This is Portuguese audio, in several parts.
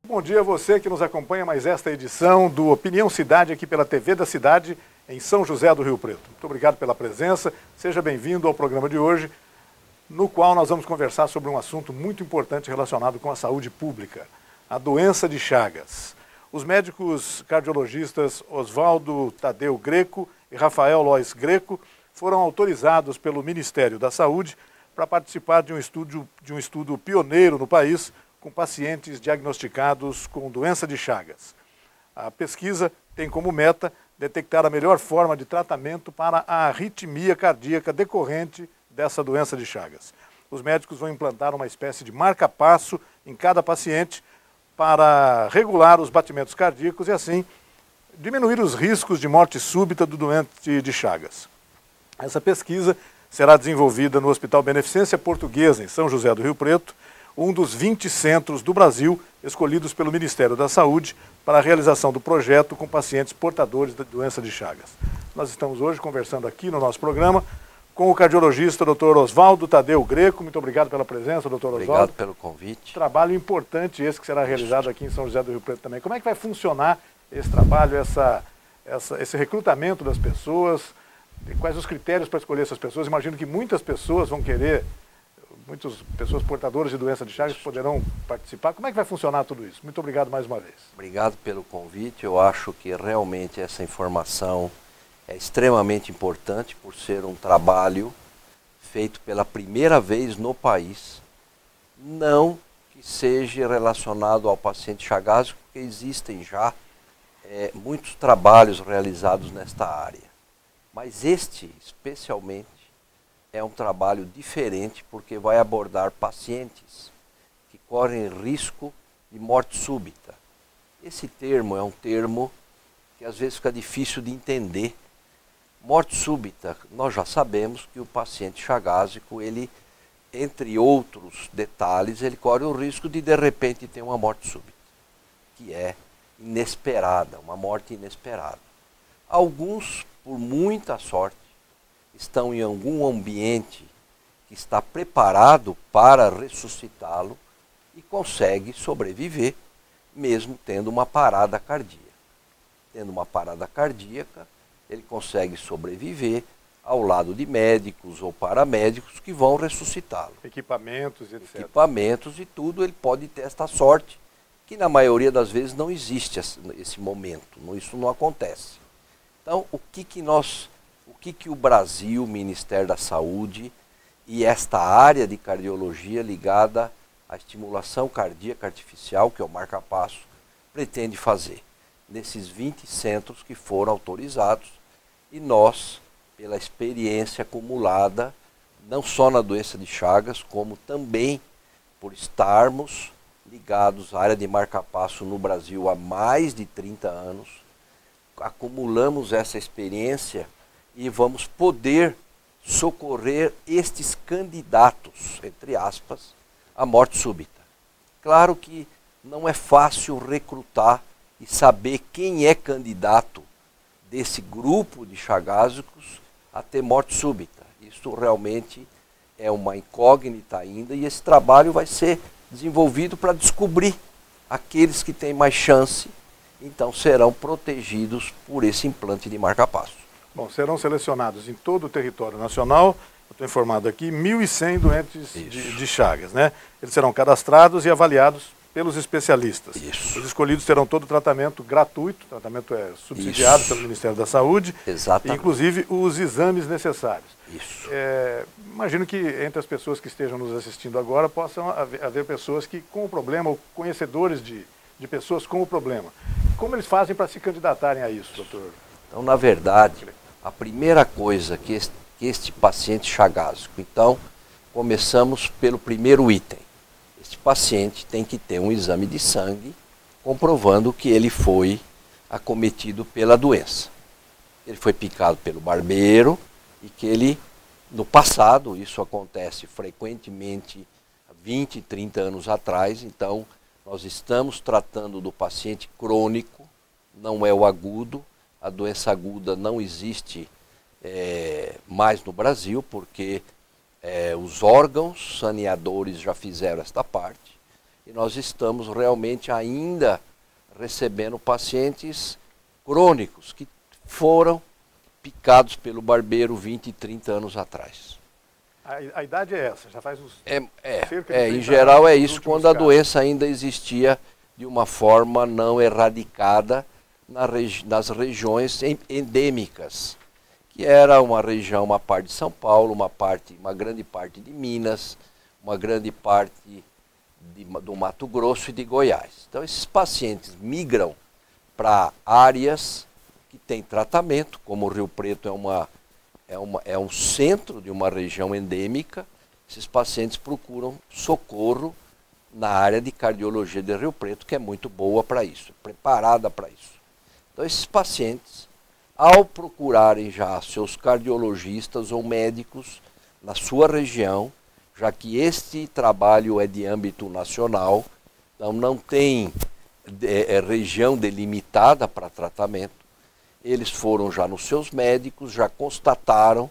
Bom dia a você que nos acompanha mais esta edição do Opinião Cidade aqui pela TV da Cidade em São José do Rio Preto. Muito obrigado pela presença, seja bem-vindo ao programa de hoje, no qual nós vamos conversar sobre um assunto muito importante relacionado com a saúde pública, a doença de Chagas. Os médicos cardiologistas Oswaldo Tadeu Greco e Rafael Lois Greco foram autorizados pelo Ministério da Saúde para participar de um estudo pioneiro no país com pacientes diagnosticados com doença de Chagas. A pesquisa tem como meta detectar a melhor forma de tratamento para a arritmia cardíaca decorrente dessa doença de Chagas. Os médicos vão implantar uma espécie de marca-passo em cada paciente para regular os batimentos cardíacos e assim diminuir os riscos de morte súbita do doente de Chagas. Essa pesquisa será desenvolvida no Hospital Beneficência Portuguesa, em São José do Rio Preto, um dos 20 centros do Brasil escolhidos pelo Ministério da Saúde para a realização do projeto com pacientes portadores da doença de Chagas. Nós estamos hoje conversando aqui no nosso programa com o cardiologista Dr. Oswaldo Tadeu Greco. Muito obrigado pela presença, Dr. Oswaldo. Obrigado pelo convite. Trabalho importante esse que será realizado aqui em São José do Rio Preto também. Como é que vai funcionar esse trabalho, esse recrutamento das pessoas? Quais os critérios para escolher essas pessoas? Imagino que muitas pessoas vão querer... Muitas pessoas portadoras de doença de Chagas poderão participar. Como é que vai funcionar tudo isso? Muito obrigado mais uma vez. Obrigado pelo convite. Eu acho que realmente essa informação é extremamente importante por ser um trabalho feito pela primeira vez no país. Não que seja relacionado ao paciente chagásico, porque existem já muitos trabalhos realizados nesta área. Mas este, especialmente, é um trabalho diferente porque vai abordar pacientes que correm risco de morte súbita. Esse termo é um termo que às vezes fica difícil de entender. Morte súbita, nós já sabemos que o paciente chagásico, ele, entre outros detalhes, ele corre o risco de repente ter uma morte súbita, que é inesperada, uma morte inesperada. Alguns, por muita sorte, estão em algum ambiente que está preparado para ressuscitá-lo e consegue sobreviver, mesmo tendo uma parada cardíaca. Tendo uma parada cardíaca, ele consegue sobreviver ao lado de médicos ou paramédicos que vão ressuscitá-lo. Equipamentos, etc. Equipamentos e tudo, ele pode ter esta sorte, que na maioria das vezes não existe esse momento, isso não acontece. Então, o que o Brasil, o Ministério da Saúde e esta área de cardiologia ligada à estimulação cardíaca artificial, que é o marca-passo, pretende fazer nesses 20 centros que foram autorizados e nós, pela experiência acumulada, não só na doença de Chagas, como também por estarmos ligados à área de marca-passo no Brasil há mais de 30 anos, acumulamos essa experiência e vamos poder socorrer estes candidatos, entre aspas, à morte súbita. Claro que não é fácil recrutar e saber quem é candidato desse grupo de chagásicos a ter morte súbita. Isso realmente é uma incógnita ainda e esse trabalho vai ser desenvolvido para descobrir aqueles que têm mais chance, então serão protegidos por esse implante de marca-passo. Bom, serão selecionados em todo o território nacional, eu estou informado aqui, 1.100 doentes de Chagas, né? Eles serão cadastrados e avaliados pelos especialistas. Isso. Os escolhidos terão todo o tratamento gratuito, o tratamento é subsidiado pelo Ministério da Saúde, exatamente, inclusive os exames necessários. Isso. Imagino que entre as pessoas que estejam nos assistindo agora possam haver pessoas que com o problema, ou conhecedores de pessoas com o problema. Como eles fazem para se candidatarem a isso, doutor? Então, na verdade, a primeira coisa que este paciente chagásico, então, começamos pelo primeiro item. Este paciente tem que ter um exame de sangue comprovando que ele foi acometido pela doença. Ele foi picado pelo barbeiro e que ele, no passado, isso acontece frequentemente há 20, 30 anos atrás, então nós estamos tratando do paciente crônico, não é o agudo. A doença aguda não existe mais no Brasil, porque os órgãos saneadores já fizeram esta parte. e nós estamos realmente ainda recebendo pacientes crônicos que foram picados pelo barbeiro 20 e 30 anos atrás. A idade é essa, já faz uns em geral é isso, quando a doença ainda existia de uma forma não erradicada nas regiões endêmicas, que era uma região, uma parte de São Paulo, uma grande parte de Minas, uma grande parte do Mato Grosso e de Goiás. Então esses pacientes migram para áreas que têm tratamento, como o Rio Preto é um centro de uma região endêmica. Esses pacientes procuram socorro na área de cardiologia de Rio Preto, que é muito boa para isso, preparada para isso. Então esses pacientes, ao procurarem já seus cardiologistas ou médicos na sua região, já que este trabalho é de âmbito nacional, então não tem região delimitada para tratamento, eles foram já nos seus médicos, já constataram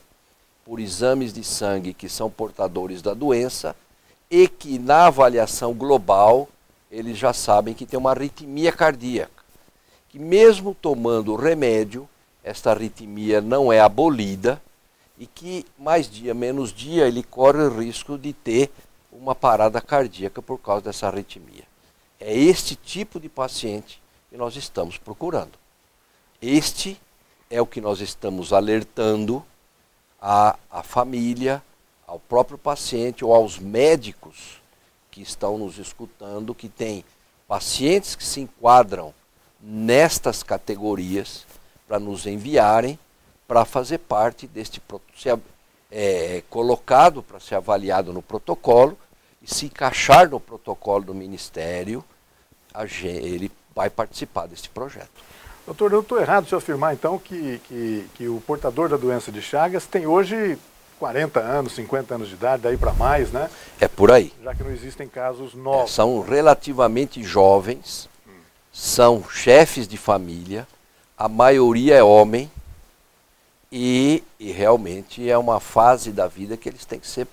por exames de sangue que são portadores da doença e que na avaliação global eles já sabem que tem uma arritmia cardíaca, que mesmo tomando o remédio, esta arritmia não é abolida e que mais dia menos dia ele corre o risco de ter uma parada cardíaca por causa dessa arritmia. É este tipo de paciente que nós estamos procurando. Este é o que nós estamos alertando à família, ao próprio paciente ou aos médicos que estão nos escutando, que tem pacientes que se enquadram nestas categorias, para nos enviarem para fazer parte deste colocado para ser avaliado no protocolo e se encaixar no protocolo do Ministério, ele vai participar desse projeto. Doutor, eu estou errado se eu afirmar então que o portador da doença de Chagas tem hoje 40 anos, 50 anos de idade, daí para mais, né? É por aí. Já que não existem casos novos. São relativamente jovens, são chefes de família, a maioria é homem e realmente é uma fase da vida que eles têm que ser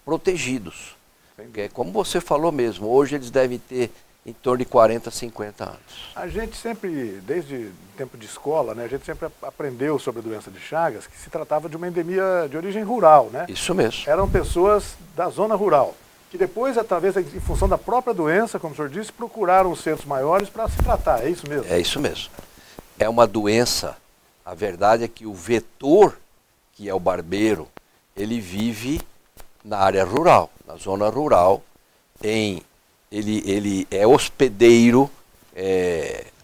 protegidos. Porque, como você falou mesmo, hoje eles devem ter em torno de 40, 50 anos. A gente sempre, desde tempo de escola, né, a gente sempre aprendeu sobre a doença de Chagas, que se tratava de uma endemia de origem rural, né? Isso mesmo. Eram pessoas da zona rural, que depois, através, em função da própria doença, como o senhor disse, procuraram os centros maiores para se tratar, é isso mesmo? É isso mesmo. É uma doença, a verdade é que o vetor, que é o barbeiro, ele vive na área rural, na zona rural, ele é hospedeiro,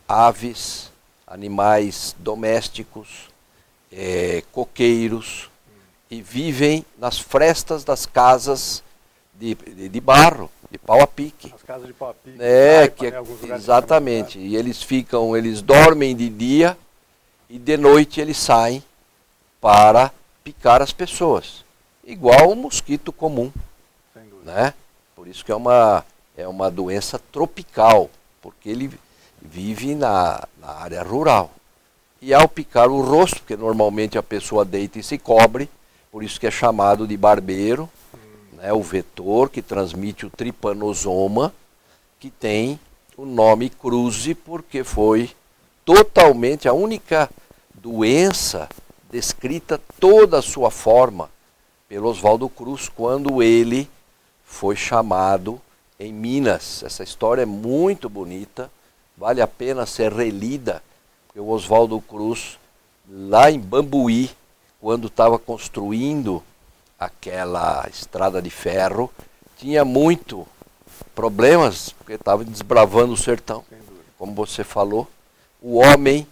aves, animais domésticos, coqueiros, e vivem nas frestas das casas de barro, de pau a pique. As casas de pau a pique. Exatamente. E eles dormem de dia e de noite eles saem para picar as pessoas. Igual um mosquito comum. Sem dúvida. Né? Por isso que é uma doença tropical, porque ele vive na área rural. E ao picar o rosto, porque normalmente a pessoa deita e se cobre, por isso que é chamado de barbeiro, né, o vetor que transmite o tripanosoma, que tem o nome cruzi, porque foi totalmente a única doença descrita toda a sua forma pelo Oswaldo Cruz, quando ele foi chamado em Minas. Essa história é muito bonita, vale a pena ser relida, porque o Oswaldo Cruz, lá em Bambuí, quando estava construindo aquela estrada de ferro, tinha muito problemas, porque estava desbravando o sertão. Como você falou, o homem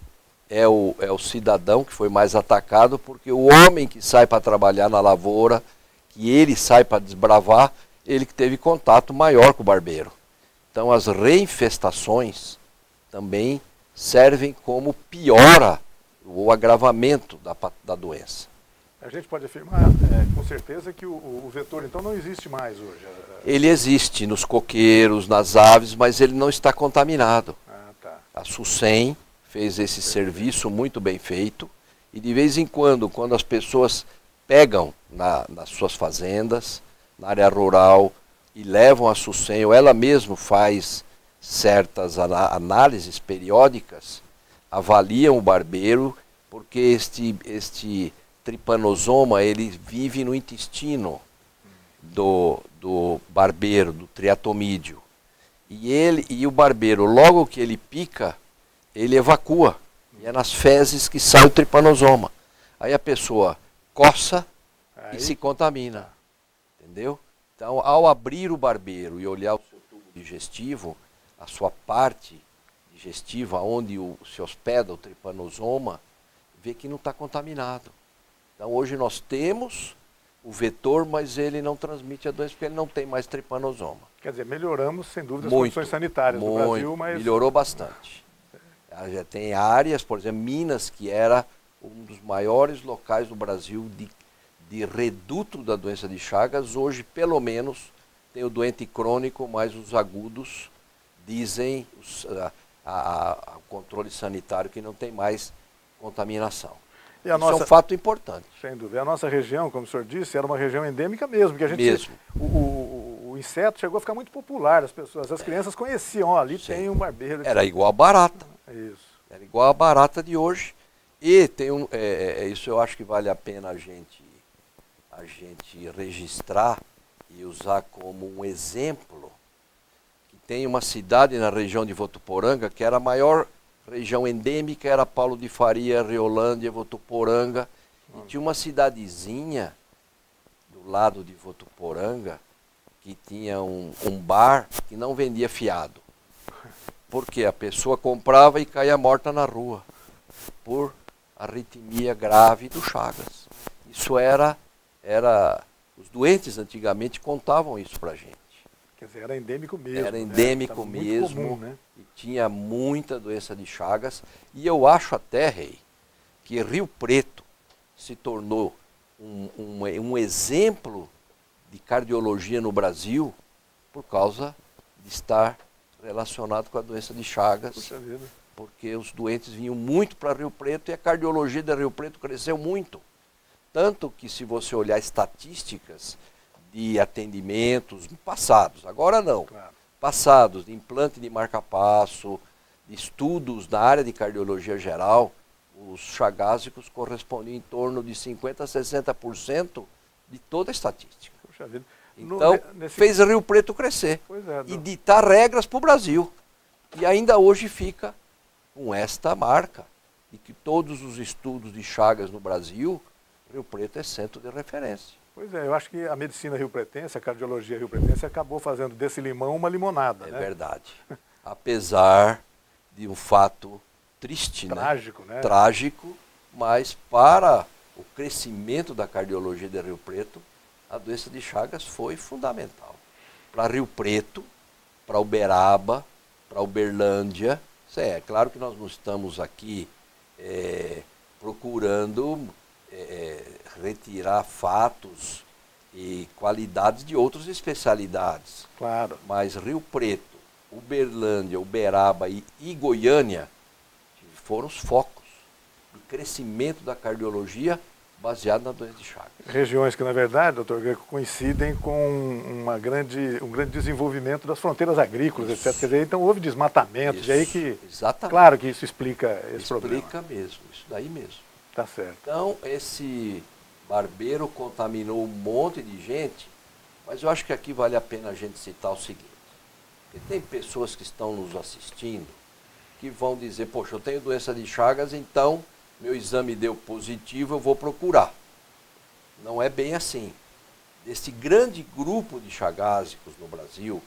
é o cidadão que foi mais atacado, porque o homem que sai para trabalhar na lavoura, que ele sai para desbravar, ele que teve contato maior com o barbeiro. Então as reinfestações também servem como piora o agravamento da doença. A gente pode afirmar com certeza que o vetor então não existe mais hoje. Ele existe nos coqueiros, nas aves, mas ele não está contaminado. Tá. A SUSEM fez esse serviço muito bem feito e de vez em quando as pessoas pegam nas suas fazendas, na área rural, e levam a Sucem, ou ela mesma faz certas análises periódicas, avaliam o barbeiro, porque este tripanosoma ele vive no intestino do barbeiro, do triatomídeo. E o barbeiro, logo que ele pica, ele evacua. E é nas fezes que sai o tripanosoma. Aí a pessoa coça e se contamina. Entendeu? Então, ao abrir o barbeiro e olhar o seu tubo digestivo, a sua parte digestiva, onde se hospeda o tripanosoma, vê que não está contaminado. Então, hoje nós temos o vetor, mas ele não transmite a doença, porque ele não tem mais tripanosoma. Quer dizer, melhoramos, sem dúvida, as condições sanitárias do Brasil, mas... Melhorou bastante. Já tem áreas, por exemplo, Minas, que era um dos maiores locais do Brasil de reduto da doença de Chagas, hoje, pelo menos, tem o doente crônico, mas os agudos dizem o controle sanitário que não tem mais contaminação. E a Isso é um fato importante. Sem dúvida. A nossa região, como o senhor disse, era uma região endêmica mesmo, que a gente... Mesmo. O inseto chegou a ficar muito popular, as crianças conheciam, ali tem um barbeiro. Era igual a barata. Isso. Era igual a barata de hoje. E tem isso eu acho que vale a pena a gente registrar e usar como um exemplo. Que tem uma cidade na região de Votuporanga, que era a maior região endêmica, era Paulo de Faria, Riolândia, Votuporanga. E tinha uma cidadezinha do lado de Votuporanga, que tinha um bar que não vendia fiado. Porque a pessoa comprava e caía morta na rua, por arritmia grave do Chagas. Isso era os doentes antigamente contavam isso pra gente. Quer dizer, era endêmico mesmo. Era endêmico mesmo, comum, né? E tinha muita doença de Chagas. E eu acho até, Rei, que Rio Preto se tornou um exemplo de cardiologia no Brasil por causa de estar relacionado com a doença de Chagas. Puxa vida. Porque os doentes vinham muito para Rio Preto e a cardiologia de Rio Preto cresceu muito. Tanto que se você olhar estatísticas de atendimentos passados, agora não, Claro. passados, de implante de marca-passo, de estudos na área de cardiologia geral, os chagásicos correspondiam em torno de 50% a 60% de toda a estatística. Puxa vida. Então, fez Rio Preto crescer e do... ditar regras para o Brasil. E ainda hoje fica com esta marca, de que todos os estudos de Chagas no Brasil, Rio Preto é centro de referência. Pois é, eu acho que a medicina riopretense, a cardiologia riopretense, acabou fazendo desse limão uma limonada, né? É verdade. Apesar de um fato triste, trágico, né? Trágico, mas para o crescimento da cardiologia de Rio Preto, a doença de Chagas foi fundamental. Para Rio Preto, para Uberaba, para Uberlândia. É claro que nós não estamos aqui procurando retirar fatos e qualidades de outras especialidades. Claro. Mas Rio Preto, Uberlândia, Uberaba e Goiânia foram os focos de crescimento da cardiologia baseado na doença de Chagas. Regiões que, na verdade, doutor Greco, coincidem com um grande desenvolvimento das fronteiras agrícolas, Isso. etc. Quer dizer, então houve desmatamento, Isso. e aí que... Exatamente. Claro que isso explica esse problema. Explica mesmo, isso daí mesmo. Tá certo. Então, esse barbeiro contaminou um monte de gente, mas eu acho que aqui vale a pena a gente citar o seguinte. Porque tem pessoas que estão nos assistindo que vão dizer, poxa, eu tenho doença de Chagas, então meu exame deu positivo, eu vou procurar. Não é bem assim. Desse grande grupo de chagásicos no Brasil,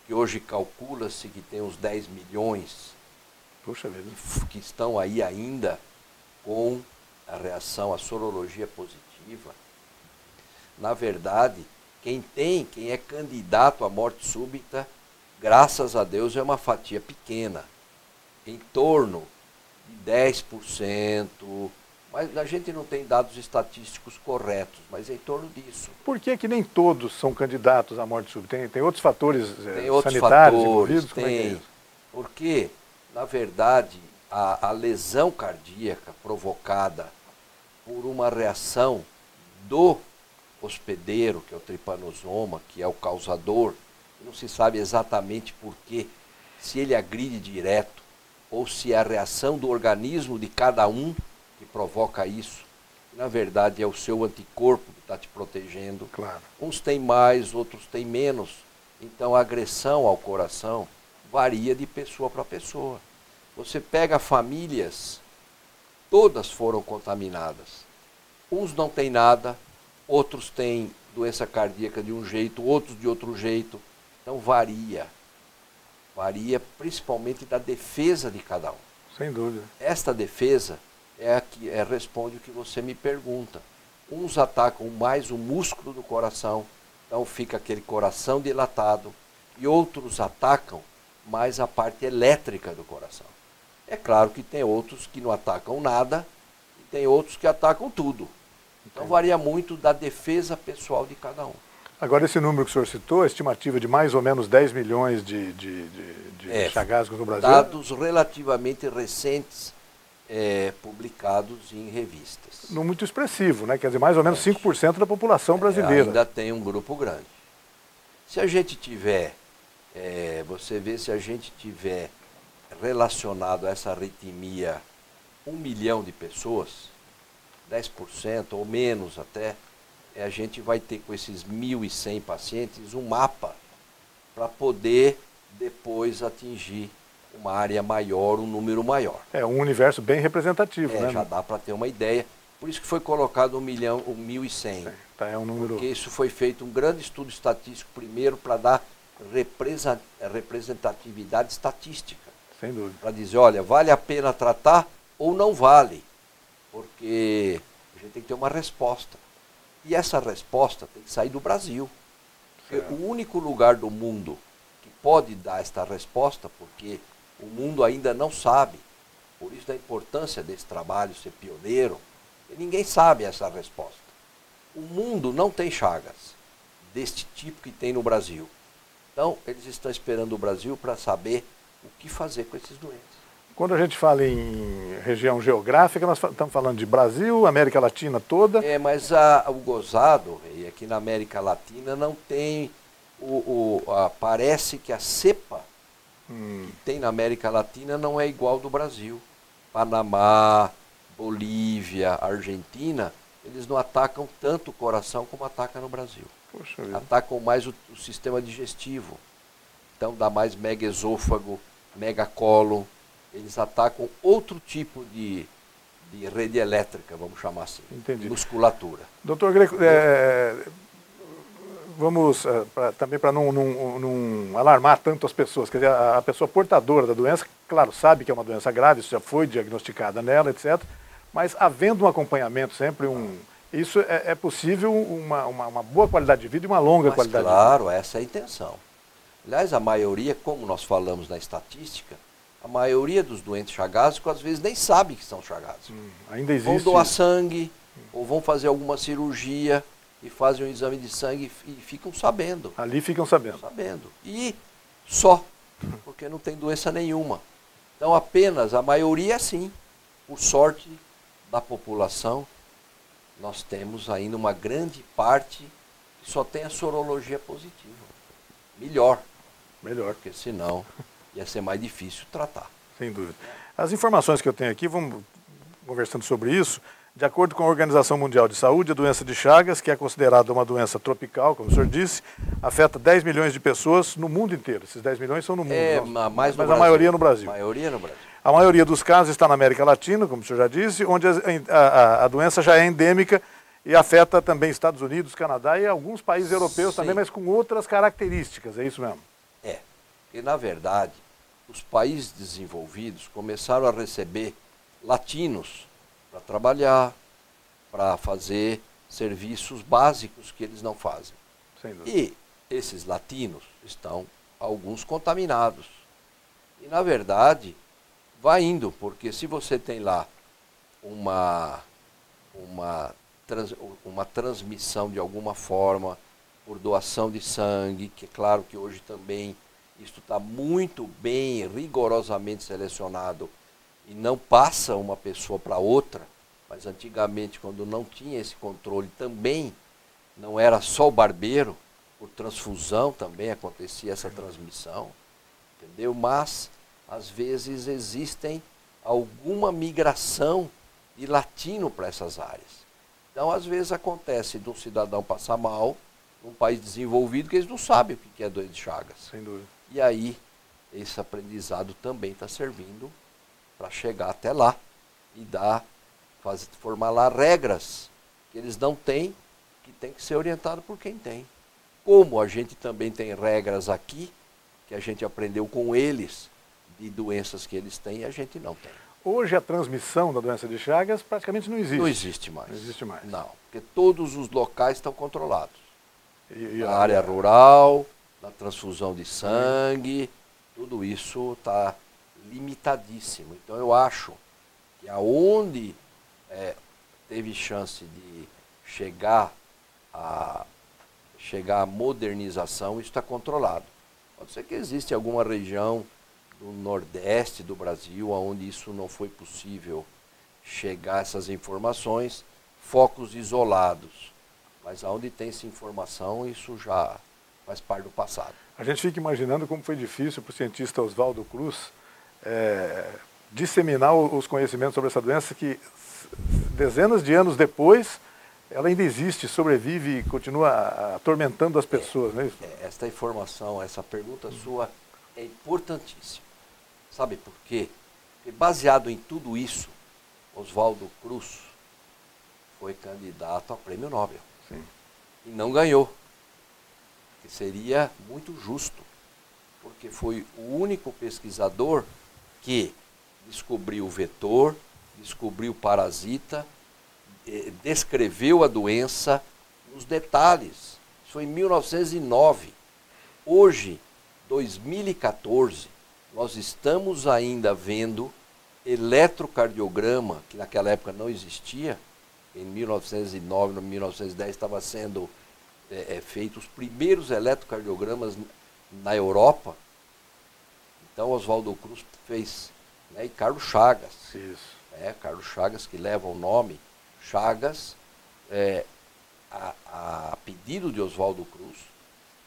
que hoje calcula-se que tem uns 10 milhões, Puxa vida. que estão aí ainda com a reação à sorologia positiva, na verdade, quem é candidato à morte súbita, graças a Deus, é uma fatia pequena, em torno de 10%, mas a gente não tem dados estatísticos corretos, mas é em torno disso. Por que nem todos são candidatos à morte súbita? Tem outros fatores tem outros sanitários fatores, envolvidos? Tem, como é que é isso? Porque, na verdade, a lesão cardíaca provocada por uma reação do hospedeiro, que é o tripanosoma, que é o causador não se sabe exatamente por quê, se ele agride direto ou se é a reação do organismo de cada um que provoca isso. Na verdade, é o seu anticorpo que está te protegendo. Claro. Uns têm mais, outros têm menos. Então, a agressão ao coração varia de pessoa para pessoa. Você pega famílias, todas foram contaminadas. Uns não têm nada, outros têm doença cardíaca de um jeito, outros de outro jeito. Então, varia. Varia principalmente da defesa de cada um. Sem dúvida. Esta defesa é a que responde o que você me pergunta. Uns atacam mais o músculo do coração, então fica aquele coração dilatado, e outros atacam mais a parte elétrica do coração. É claro que tem outros que não atacam nada, e tem outros que atacam tudo. Então varia muito da defesa pessoal de cada um. Agora, esse número que o senhor citou, a estimativa de mais ou menos 10 milhões de chagásicos no Brasil. Dados relativamente recentes, publicados em revistas. Não muito expressivo, né? Quer dizer, mais ou menos 5% da população brasileira. Ainda tem um grupo grande. Se a gente tiver, você vê, se a gente tiver relacionado a essa arritmia 1 milhão de pessoas, 10% ou menos até, a gente vai ter com esses 1.100 pacientes um mapa para poder depois atingir uma área maior, um número maior. É um universo bem representativo, né? Já dá para ter uma ideia. Por isso que foi colocado 1.100. Tá, é um número... Porque isso foi feito um grande estudo estatístico primeiro para dar representatividade estatística. Sem dúvida. Para dizer, olha, vale a pena tratar ou não vale? Porque a gente tem que ter uma resposta. E essa resposta tem que sair do Brasil. Porque o único lugar do mundo que pode dar esta resposta, porque o mundo ainda não sabe, por isso da importância desse trabalho ser pioneiro, e ninguém sabe essa resposta. O mundo não tem chagas deste tipo que tem no Brasil. Então, eles estão esperando o Brasil para saber o que fazer com esses doentes. Quando a gente fala em região geográfica, nós estamos falando de Brasil, América Latina toda. Mas o gozado, e aqui na América Latina, não tem parece que a cepa que tem na América Latina não é igual do Brasil. Panamá, Bolívia, Argentina, eles não atacam tanto o coração como atacam no Brasil. Poxa vida. Atacam mais o sistema digestivo. Então dá mais megaesôfago, megacólon. Eles atacam outro tipo de rede elétrica, vamos chamar assim. Entendi. Musculatura. Doutor Greco, vamos, também para não alarmar tanto as pessoas, quer dizer, a pessoa portadora da doença, claro, sabe que é uma doença grave, isso já foi diagnosticada nela, etc., mas havendo um acompanhamento sempre, isso é possível uma boa qualidade de vida e uma longa qualidade de vida. Claro, essa é a intenção. Aliás, a maioria, como nós falamos na estatística, a maioria dos doentes chagásicos às vezes nem sabe que são chagásicos. Ainda existe. Vão doar sangue, ou vão fazer alguma cirurgia e fazem um exame de sangue e ficam sabendo. Ali ficam sabendo. E só, porque não tem doença nenhuma. Então apenas, a maioria sim, por sorte da população, nós temos ainda uma grande parte que só tem a sorologia positiva. Melhor. Porque senão ia ser mais difícil tratar. Sem dúvida. As informações que eu tenho aqui, vamos conversando sobre isso, de acordo com a Organização Mundial de Saúde, a doença de Chagas, que é considerada uma doença tropical, como o senhor disse, afeta 10 milhões de pessoas no mundo inteiro. Esses 10 milhões são no mundo. Mas a maioria no Brasil. A maioria dos casos está na América Latina, como o senhor já disse, onde a doença já é endêmica e afeta também Estados Unidos, Canadá e alguns países europeus também, mas com outras características, é isso mesmo? Porque, na verdade, os países desenvolvidos começaram a receber latinos para trabalhar, para fazer serviços básicos que eles não fazem. Sem dúvida. E esses latinos estão, alguns, contaminados. E, na verdade, vai indo, porque se você tem lá uma transmissão de alguma forma por doação de sangue, que é claro que hoje também isto está muito bem, rigorosamente selecionado e não passa uma pessoa para outra, mas antigamente, quando não tinha esse controle também, não era só o barbeiro, por transfusão também acontecia essa transmissão, entendeu? Mas, às vezes, existem alguma migração de latino para essas áreas. Então, às vezes, acontece de um cidadão passar mal num país desenvolvido que eles não sabem o que é doença de Chagas. Sem dúvida. E aí, esse aprendizado também está servindo para chegar até lá e formar lá regras que eles não têm, que tem que ser orientado por quem tem. Como a gente também tem regras aqui, que a gente aprendeu com eles, de doenças que eles têm e a gente não tem. Hoje a transmissão da doença de Chagas praticamente não existe. Não existe mais. Não existe mais. Não, porque todos os locais estão controlados. E na área rural, na transfusão de sangue, tudo isso está limitadíssimo. Então eu acho que aonde teve chance de chegar à modernização, isso está controlado. Pode ser que exista alguma região do nordeste do Brasil onde isso não foi possível chegar a essas informações, focos isolados. Mas onde tem essa informação, isso já faz parte do passado. A gente fica imaginando como foi difícil para o cientista Oswaldo Cruz disseminar os conhecimentos sobre essa doença que dezenas de anos depois ela ainda existe, sobrevive e continua atormentando as pessoas, não é isso? Esta informação, essa pergunta sua é importantíssima. Sabe por quê? Porque baseado em tudo isso, Oswaldo Cruz foi candidato ao Prêmio Nobel. Sim. E não ganhou. Que seria muito justo, porque foi o único pesquisador que descobriu o vetor, descobriu o parasita, descreveu a doença nos detalhes. Isso foi em 1909. Hoje, 2014, nós estamos ainda vendo eletrocardiograma, que naquela época não existia. Em 1909, 1910, estava sendo feitos os primeiros eletrocardiogramas na Europa. Então, Oswaldo Cruz fez, né, e Carlos Chagas. Isso. Carlos Chagas, que leva o nome Chagas, a pedido de Oswaldo Cruz,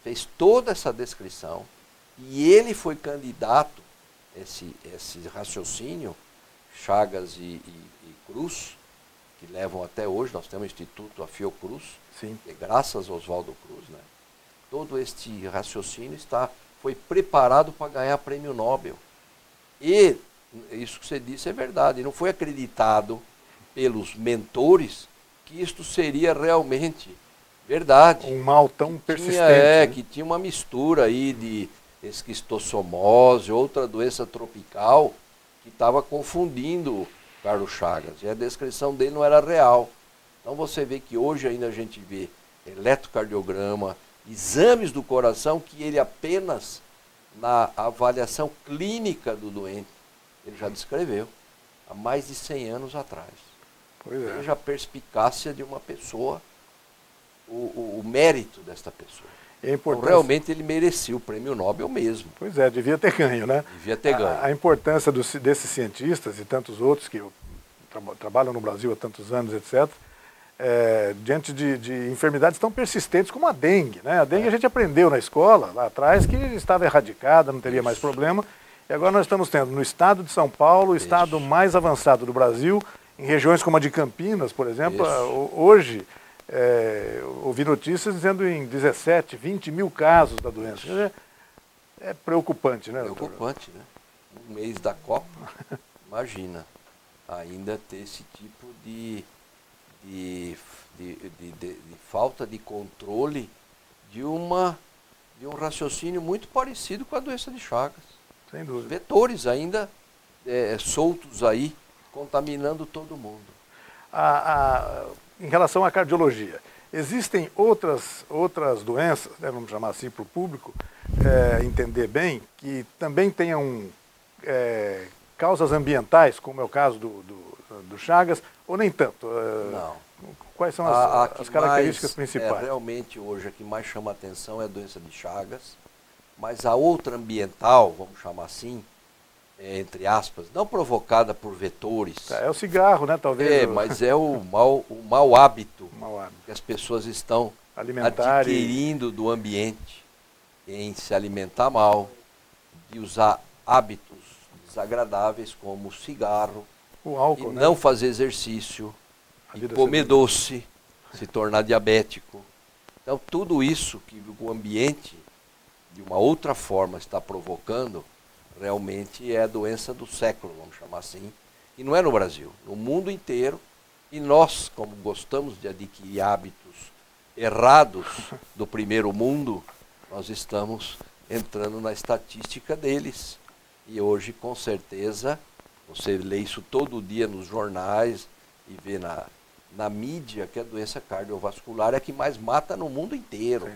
fez toda essa descrição e ele foi candidato, esse raciocínio, Chagas e Cruz, que levam até hoje, nós temos o Instituto, a Fiocruz, Sim. que graças a Oswaldo Cruz, né, todo este raciocínio foi preparado para ganhar prêmio Nobel. E isso que você disse é verdade, não foi acreditado pelos mentores que isto seria realmente verdade. Um mal tão persistente. Que tinha uma mistura aí de esquistossomose, outra doença tropical, que estava confundindo Carlos Chagas. E a descrição dele não era real. Então você vê que hoje ainda a gente vê eletrocardiograma, exames do coração que ele apenas na avaliação clínica do doente, ele já descreveu, há mais de 100 anos atrás. Pois é. Veja a perspicácia de uma pessoa, o mérito desta pessoa. Então, realmente ele merecia o prêmio Nobel mesmo. Pois é, devia ter ganho, né? Devia ter ganho. A importância desses cientistas e tantos outros que trabalham no Brasil há tantos anos, etc., diante de enfermidades tão persistentes como a dengue, né? A dengue a gente aprendeu na escola, lá atrás, que estava erradicada, não teria mais problema. E agora nós estamos tendo no estado de São Paulo, o estado mais avançado do Brasil, em regiões como a de Campinas, por exemplo, hoje ouvi notícias dizendo em 17, 20 mil casos da doença. É preocupante, né? Preocupante, né? Um mês da Copa, imagina, ainda ter esse tipo de falta de controle de um raciocínio muito parecido com a doença de Chagas. Sem dúvida. Vetores ainda soltos aí, contaminando todo mundo. Em relação à cardiologia, existem outras doenças, né, vamos chamar assim para o público entender bem, que também tenham causas ambientais, como é o caso do Chagas, ou nem tanto? Não. Quais são as características principais? Realmente hoje a que mais chama atenção é a doença de Chagas, mas a outra ambiental, vamos chamar assim, entre aspas, não provocada por vetores. É o cigarro, né? Talvez. Mas é o mau hábito mau hábito que as pessoas estão alimentar adquirindo do ambiente, em se alimentar mal, de usar hábitos desagradáveis como cigarro, o álcool, e né? não fazer exercício, e comer doce, se tornar diabético. Então tudo isso que o ambiente, de uma outra forma, está provocando, realmente é a doença do século, vamos chamar assim. E não é no Brasil, no mundo inteiro. E nós, como gostamos de adquirir hábitos errados do primeiro mundo, nós estamos entrando na estatística deles. E hoje, com certeza, você lê isso todo dia nos jornais e vê na mídia que a doença cardiovascular é a que mais mata no mundo inteiro.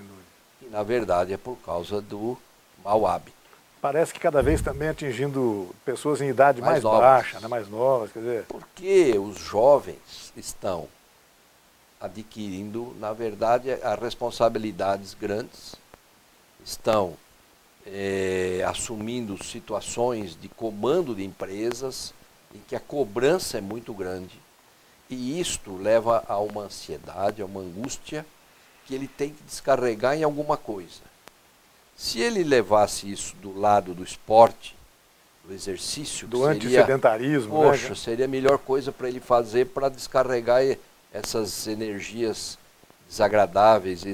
E, na verdade, é por causa do mau hábito. Parece que cada vez também atingindo pessoas em idade mais baixa, né? Mais novas, quer dizer... Porque os jovens estão adquirindo, na verdade, as responsabilidades grandes, estão assumindo situações de comando de empresas em que a cobrança é muito grande, e isto leva a uma ansiedade, a uma angústia que ele tem que descarregar em alguma coisa. Se ele levasse isso do lado do esporte, do exercício, do antissedentarismo, poxa, né? Seria a melhor coisa para ele fazer para descarregar essas energias desagradáveis,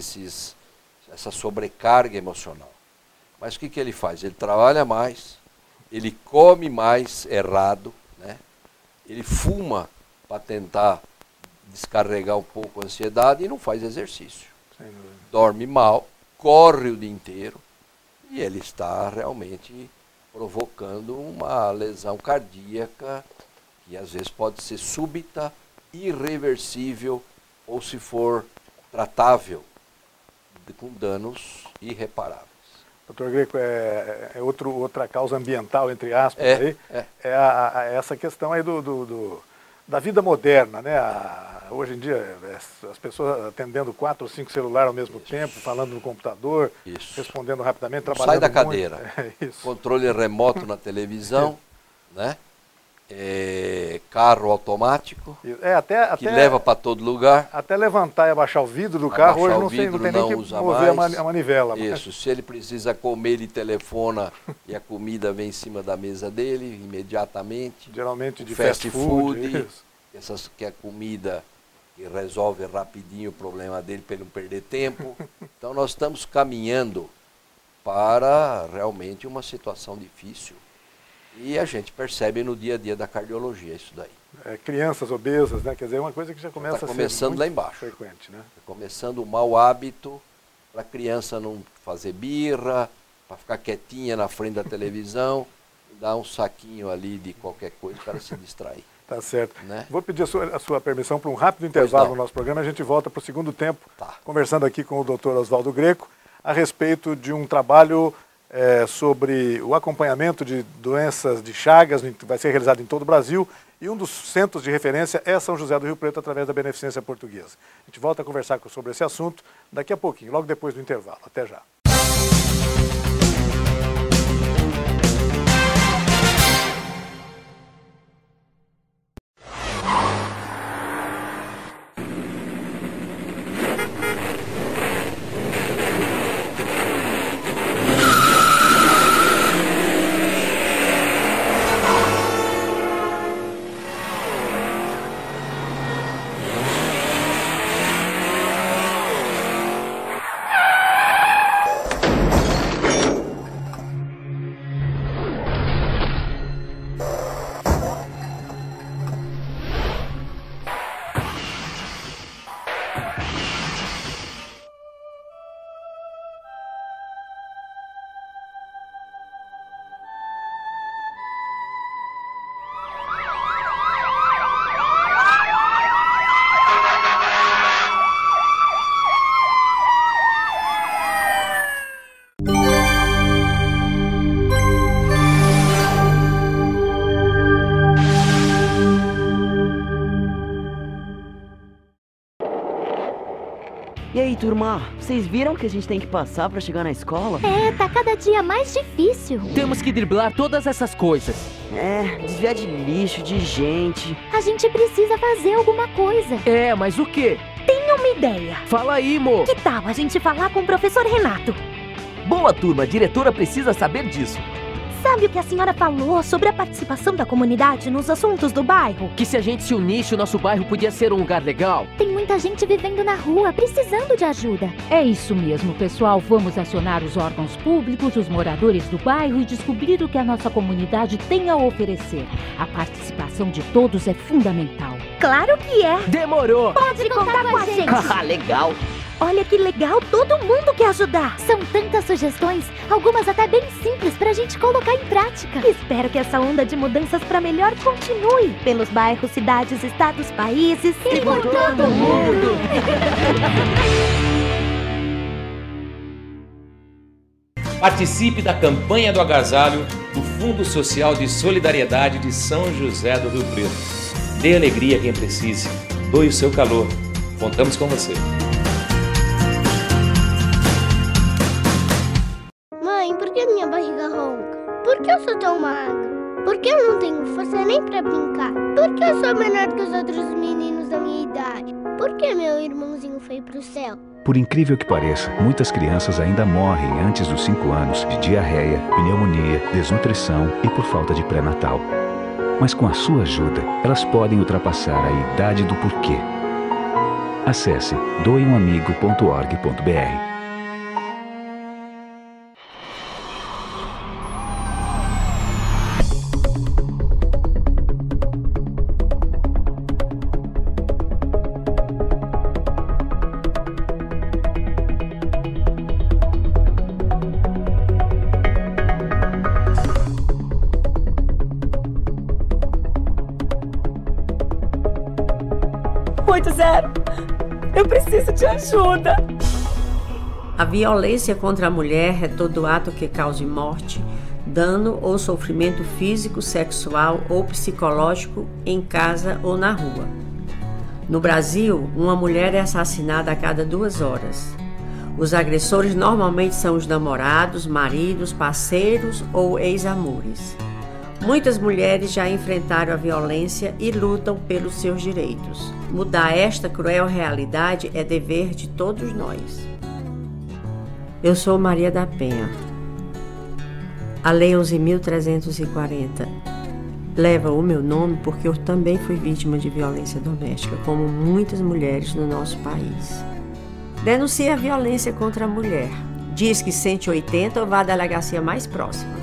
essa sobrecarga emocional. Mas o que ele faz? Ele trabalha mais, ele come mais errado, né? Ele fuma para tentar descarregar um pouco a ansiedade e não faz exercício. Dorme mal, corre o dia inteiro. E ele está realmente provocando uma lesão cardíaca que às vezes pode ser súbita, irreversível ou, se for tratável, com danos irreparáveis. Doutor Greco, outra causa ambiental, entre aspas, essa questão aí da vida moderna, né? Hoje em dia, as pessoas atendendo 4 ou 5 celulares ao mesmo tempo, falando no computador, respondendo rapidamente, trabalhando sai da muito. cadeira. Controle remoto na televisão, né? Carro automático, que leva para todo lugar. Até levantar e abaixar o vidro do carro, hoje não tem nem que mover a manivela. Isso, se ele precisa comer, ele telefona e a comida vem em cima da mesa dele imediatamente. Geralmente de fast food, que é comida que resolve rapidinho o problema dele para ele não perder tempo. Então nós estamos caminhando para realmente uma situação difícil. E a gente percebe no dia a dia da cardiologia isso daí. Crianças obesas, né? Quer dizer, é uma coisa que já começa a ser começando lá embaixo. Frequente, né? Começando o mau hábito para a criança não fazer birra, para ficar quietinha na frente da televisão, dar um saquinho ali de qualquer coisa para se distrair. Tá certo. Né? Vou pedir a sua permissão para um rápido intervalo no nosso programa. A gente volta para o segundo tempo, conversando aqui com o Dr. Oswaldo Greco a respeito de um trabalho sobre o acompanhamento de doenças de Chagas, que vai ser realizado em todo o Brasil, e um dos centros de referência é São José do Rio Preto, através da Beneficência Portuguesa. A gente volta a conversar sobre esse assunto daqui a pouquinho, logo depois do intervalo. Até já. E aí, turma, vocês viram o que a gente tem que passar pra chegar na escola? Tá cada dia mais difícil. Temos que driblar todas essas coisas. Desviar de lixo, de gente. A gente precisa fazer alguma coisa. Mas o quê? Tenham uma ideia. Fala aí, Mo. Que tal a gente falar com o professor Renato? Boa, turma. A diretora precisa saber disso. Sabe o que a senhora falou sobre a participação da comunidade nos assuntos do bairro? Que se a gente se unisse, o nosso bairro podia ser um lugar legal. Tem muita gente vivendo na rua, precisando de ajuda. É isso mesmo, pessoal. Vamos acionar os órgãos públicos, os moradores do bairro e descobrir o que a nossa comunidade tem a oferecer. A participação de todos é fundamental. Claro que é! Demorou! Pode contar com a gente! Legal! Olha que legal, todo mundo quer ajudar! São tantas sugestões, algumas até bem simples pra gente colocar em prática. Espero que essa onda de mudanças pra melhor continue pelos bairros, cidades, estados, países E por todo mundo! Participe da campanha do agasalho do Fundo Social de Solidariedade de São José do Rio Preto. Dê alegria a quem precise. Doe o seu calor. Contamos com você. Mãe, por que minha barriga ronca? Por que eu sou tão magra? Por que eu não tenho força nem pra brincar? Por que eu sou menor que os outros meninos da minha idade? Por que meu irmãozinho foi pro céu? Por incrível que pareça, muitas crianças ainda morrem antes dos 5 anos de diarreia, pneumonia, desnutrição e por falta de pré-natal. Mas com a sua ajuda, elas podem ultrapassar a idade do porquê. Acesse doeumamigo.org.br. Eu preciso de ajuda. A violência contra a mulher é todo ato que cause morte, dano ou sofrimento físico, sexual ou psicológico em casa ou na rua. No Brasil, uma mulher é assassinada a cada 2 horas. Os agressores normalmente são os namorados, maridos, parceiros ou ex-amores. Muitas mulheres já enfrentaram a violência e lutam pelos seus direitos. Mudar esta cruel realidade é dever de todos nós. Eu sou Maria da Penha. A Lei 11.340 leva o meu nome porque eu também fui vítima de violência doméstica, como muitas mulheres no nosso país. Denuncie a violência contra a mulher. Diz que 180 ou vá à delegacia mais próxima.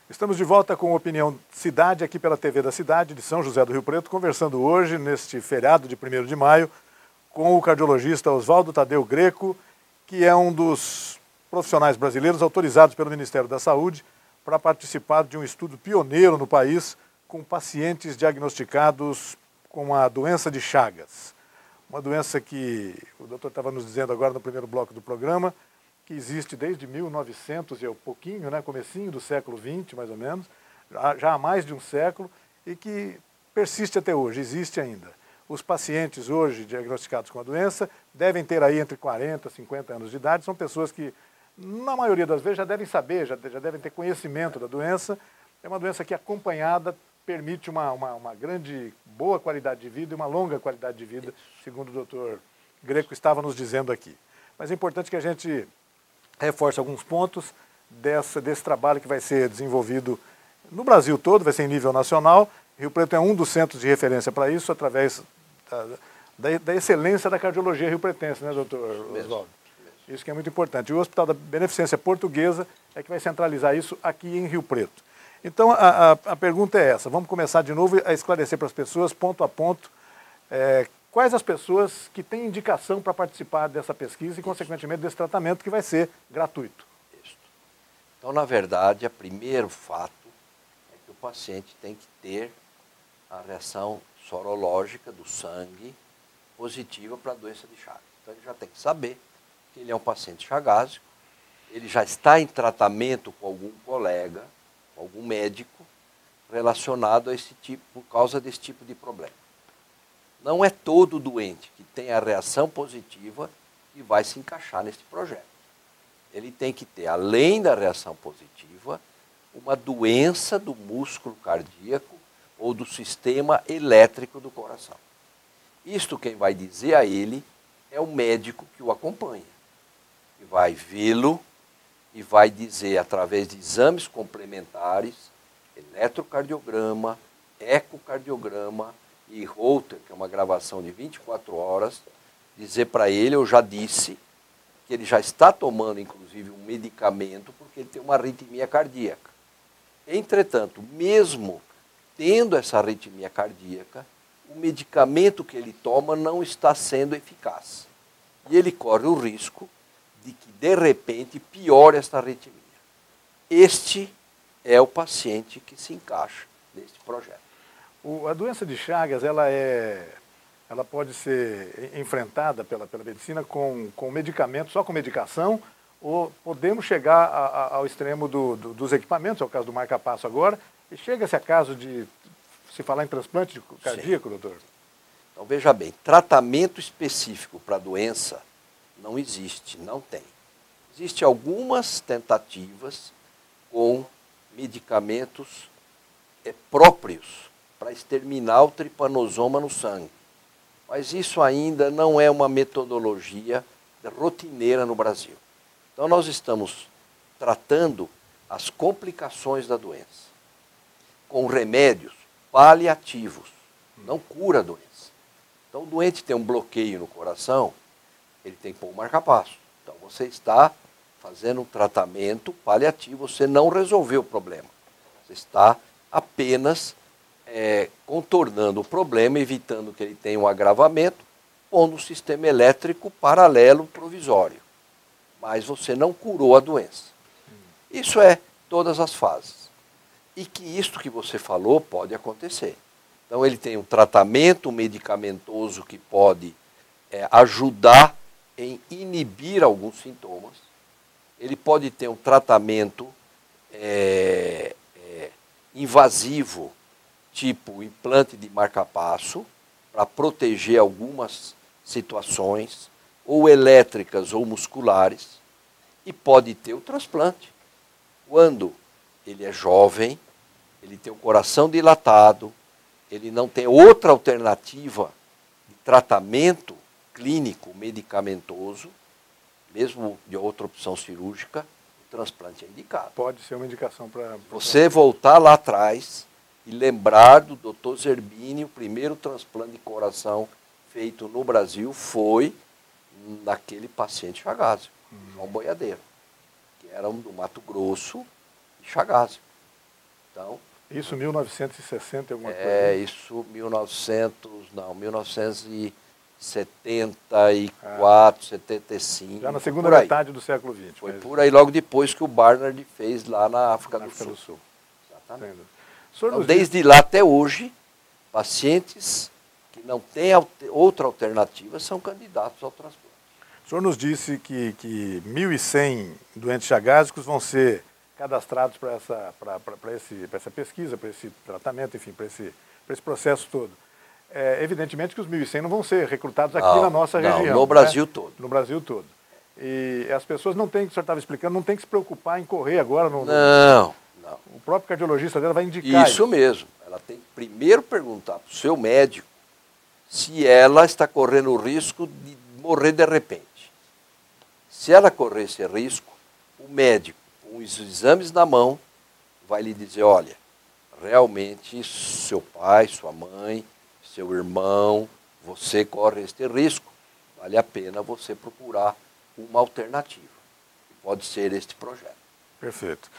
Estamos de volta com Opinião Cidade, aqui pela TV da Cidade de São José do Rio Preto, conversando hoje, neste feriado de 1º de maio, com o cardiologista Oswaldo Tadeu Greco, que é um dos profissionais brasileiros autorizados pelo Ministério da Saúde para participar de um estudo pioneiro no país com pacientes diagnosticados com a doença de Chagas. Uma doença que o doutor estava nos dizendo agora no primeiro bloco do programa, que existe desde 1900 e um pouquinho, né, comecinho do século XX, mais ou menos, já há mais de um século, e que persiste até hoje, existe ainda. Os pacientes hoje diagnosticados com a doença devem ter aí entre 40 e 50 anos de idade, são pessoas que, na maioria das vezes, já devem saber, já devem ter conhecimento da doença. É uma doença que, acompanhada, permite uma grande, boa qualidade de vida e uma longa qualidade de vida, segundo o doutor Greco estava nos dizendo aqui. Mas é importante que a gente reforce alguns pontos desse trabalho que vai ser desenvolvido no Brasil todo, vai ser em nível nacional. Rio Preto é um dos centros de referência para isso, através da excelência da cardiologia rio-pretense, né, doutor Oswaldo? Isso que é muito importante. E o Hospital da Beneficência Portuguesa é que vai centralizar isso aqui em Rio Preto. Então, a pergunta é essa. Vamos começar de novo a esclarecer para as pessoas, ponto a ponto, quais as pessoas que têm indicação para participar dessa pesquisa e, consequentemente, desse tratamento que vai ser gratuito. Então, na verdade, o primeiro fato é que o paciente tem que ter a reação sorológica do sangue positiva para a doença de Chagas. Então, ele já tem que saber que ele é um paciente chagásico, ele já está em tratamento com algum colega, com algum médico, relacionado a esse tipo, por causa desse tipo de problema. Não é todo doente que tem a reação positiva que vai se encaixar nesse projeto. Ele tem que ter, além da reação positiva, uma doença do músculo cardíaco ou do sistema elétrico do coração. Isto quem vai dizer a ele é o médico que o acompanha, que vai vê-lo e vai dizer, através de exames complementares, eletrocardiograma, ecocardiograma e Holter, que é uma gravação de 24 horas, dizer para ele, eu já disse, que ele já está tomando, inclusive, um medicamento, porque ele tem uma arritmia cardíaca. Entretanto, mesmo tendo essa arritmia cardíaca, o medicamento que ele toma não está sendo eficaz. E ele corre o risco de que, de repente, piore essa arritmia. Este é o paciente que se encaixa neste projeto. A doença de Chagas, ela pode ser enfrentada pela medicina com medicamento, só com medicação, ou podemos chegar ao extremo dos equipamentos, é o caso do marca-passo agora, e chega-se a caso de se falar em transplante cardíaco, doutor? Então, veja bem, tratamento específico para a doença não existe, não tem. Existem algumas tentativas com medicamentos próprios para exterminar o tripanosoma no sangue. Mas isso ainda não é uma metodologia rotineira no Brasil. Então, nós estamos tratando as complicações da doença com remédios paliativos, não cura a doença. Então, o doente tem um bloqueio no coração, ele tem que pôr um marca-passo. Então, você está fazendo um tratamento paliativo, você não resolveu o problema. Você está apenas contornando o problema, evitando que ele tenha um agravamento, pondo um sistema elétrico paralelo provisório. Mas você não curou a doença. Isso é todas as fases. E que isto que você falou pode acontecer. Então, ele tem um tratamento medicamentoso que pode ajudar em inibir alguns sintomas. Ele pode ter um tratamento invasivo, tipo implante de marca-passo, para proteger algumas situações, ou elétricas ou musculares, e pode ter o transplante. Quando ele é jovem, ele tem o coração dilatado, ele não tem outra alternativa de tratamento clínico medicamentoso, mesmo de outra opção cirúrgica, o transplante é indicado. Pode ser uma indicação para... Você voltar lá atrás e lembrar do Dr. Zerbini, o primeiro transplante de coração feito no Brasil foi naquele paciente chagásico, João Boiadeiro, que era um do Mato Grosso e chagásico. Então, isso 1960 alguma coisa? Isso 1974, 75. Já na segunda metade do século XX. Foi por aí, logo depois que o Barnard fez lá na África do Sul. Exatamente. Então, desde lá até hoje, pacientes que não têm outra alternativa são candidatos ao transplante. O senhor nos disse que 1.100 doentes chagásicos vão ser cadastrados para essa pesquisa, para esse tratamento, enfim, para esse processo todo. Evidentemente que os 1.100 não vão ser recrutados aqui na nossa região. No Brasil todo. No Brasil todo. E as pessoas não têm, que o senhor estava explicando, não tem que se preocupar em correr agora. Não. O próprio cardiologista dela vai indicar isso. Isso mesmo. Ela tem que primeiro perguntar para o seu médico se ela está correndo o risco de morrer de repente. Se ela correr esse risco, o médico, com os exames na mão, vai lhe dizer, olha, realmente seu pai, sua mãe, seu irmão, você corre este risco, vale a pena você procurar uma alternativa. Pode ser este projeto. Perfeito.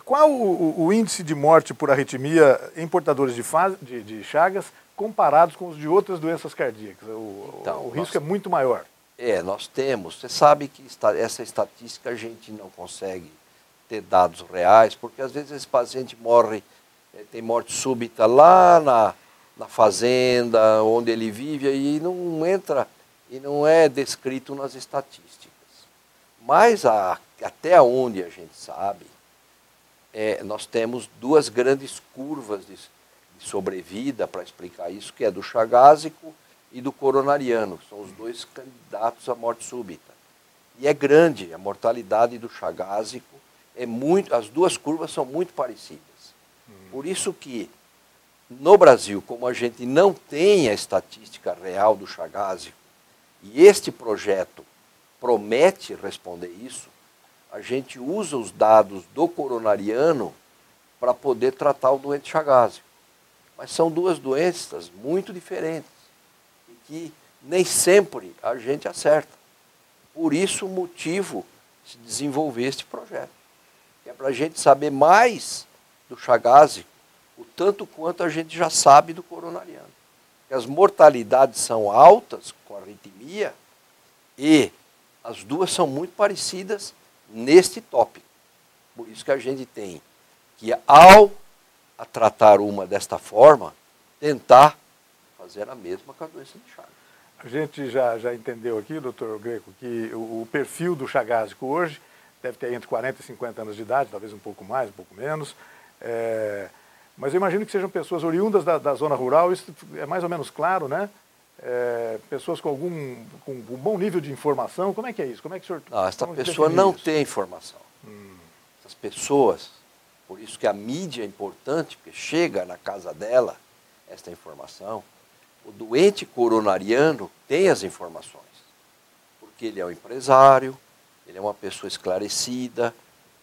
Qual o índice de morte por arritmia em portadores de Chagas comparados com os de outras doenças cardíacas? O risco é muito maior. Nós temos. Você sabe que essa estatística a gente não consegue ter dados reais, porque às vezes esse paciente morre, tem morte súbita lá na fazenda, onde ele vive, e não entra, e não é descrito nas estatísticas. Mas até onde a gente sabe, nós temos duas grandes curvas de sobrevida para explicar isso, que é do chagásico e do coronariano, que são os dois candidatos à morte súbita. E é grande, a mortalidade do chagásico as duas curvas são muito parecidas. Por isso que, no Brasil, como a gente não tem a estatística real do chagásico, e este projeto promete responder isso, a gente usa os dados do coronariano para poder tratar o doente chagásico. Mas são duas doenças muito diferentes e que nem sempre a gente acerta. Por isso o motivo de se desenvolver este projeto. É para a gente saber mais do chagásico, o tanto quanto a gente já sabe do coronariano. Porque as mortalidades são altas com arritmia e as duas são muito parecidas neste tópico. Por isso que a gente tem que, ao tratar uma desta forma, tentar fazer a mesma com a doença de Chagas. A gente já entendeu aqui, doutor Greco, que o perfil do chagásico hoje deve ter entre 40 e 50 anos de idade, talvez um pouco mais, um pouco menos. Mas eu imagino que sejam pessoas oriundas da zona rural, isso é mais ou menos claro, né? Pessoas com um bom nível de informação, como é que é isso? Como é que o senhor... Não, essa pessoa não tem informação. Essas pessoas, por isso que a mídia é importante, porque chega na casa dela esta informação. O doente coronariano tem as informações, porque ele é um empresário, ele é uma pessoa esclarecida,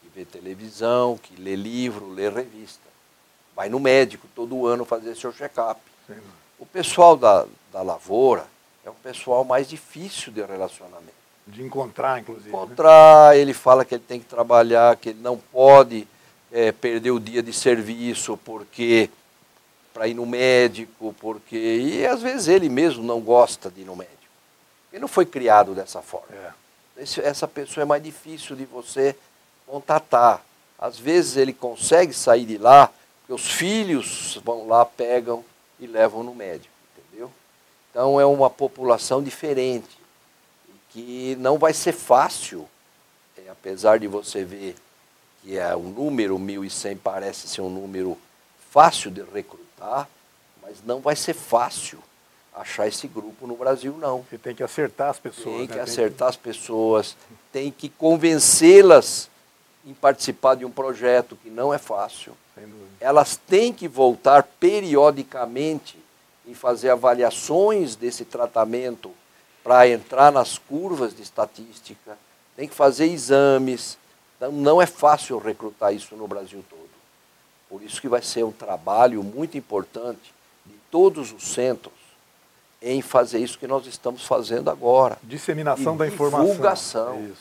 que vê televisão, que lê livro, lê revista. Vai no médico todo ano fazer seu check-up. O pessoal da lavoura é um pessoal mais difícil de relacionamento. De encontrar, inclusive. Encontrar, ele fala que ele tem que trabalhar, que ele não pode perder o dia de serviço porque para ir no médico, e às vezes ele mesmo não gosta de ir no médico. Ele não foi criado dessa forma. Essa pessoa é mais difícil de você contatar. Às vezes ele consegue sair de lá, porque os filhos vão lá, pegam e levam no médico, entendeu? Então é uma população diferente, que não vai ser fácil, apesar de você ver que o número 1.100 parece ser um número fácil de recrutar, mas não vai ser fácil achar esse grupo no Brasil, não. Você tem que acertar as pessoas. Tem que acertar as pessoas, tem que convencê-las em participar de um projeto que não é fácil. Elas têm que voltar periodicamente e fazer avaliações desse tratamento para entrar nas curvas de estatística, tem que fazer exames. Então não é fácil recrutar isso no Brasil todo. Por isso que vai ser um trabalho muito importante de todos os centros em fazer isso que nós estamos fazendo agora. Disseminação da informação. Divulgação.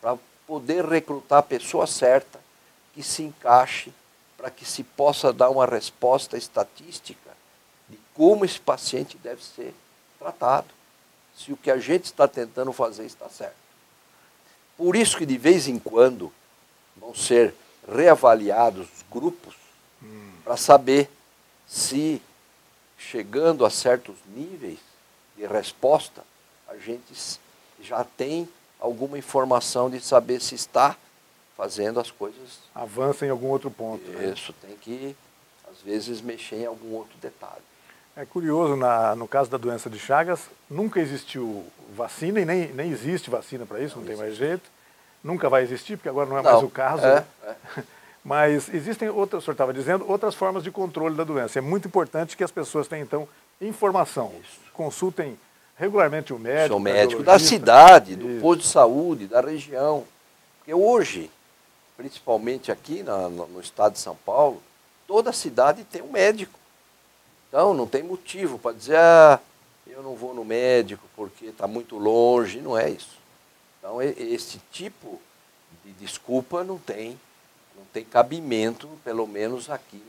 Para poder recrutar a pessoa certa que se encaixe, para que se possa dar uma resposta estatística de como esse paciente deve ser tratado. Se o que a gente está tentando fazer está certo. Por isso que de vez em quando vão ser reavaliados os grupos para saber se, chegando a certos níveis de resposta, a gente já tem alguma informação de saber se está fazendo as coisas. Avança em algum outro ponto. Isso, tem que, às vezes, mexer em algum outro detalhe. É curioso, no caso da doença de Chagas, nunca existiu vacina e nem existe vacina para isso, não tem mais jeito. Nunca vai existir, porque agora não é mais o caso. Mas existem outras, o senhor estava dizendo, outras formas de controle da doença. É muito importante que as pessoas tenham, então, informação. Consultem regularmente o médico. O médico da cidade, do posto de saúde, da região. Porque hoje, principalmente aqui no estado de São Paulo, toda cidade tem um médico. Então, não tem motivo para dizer, eu não vou no médico porque está muito longe, não é isso. Então, esse tipo de desculpa não tem cabimento, pelo menos aqui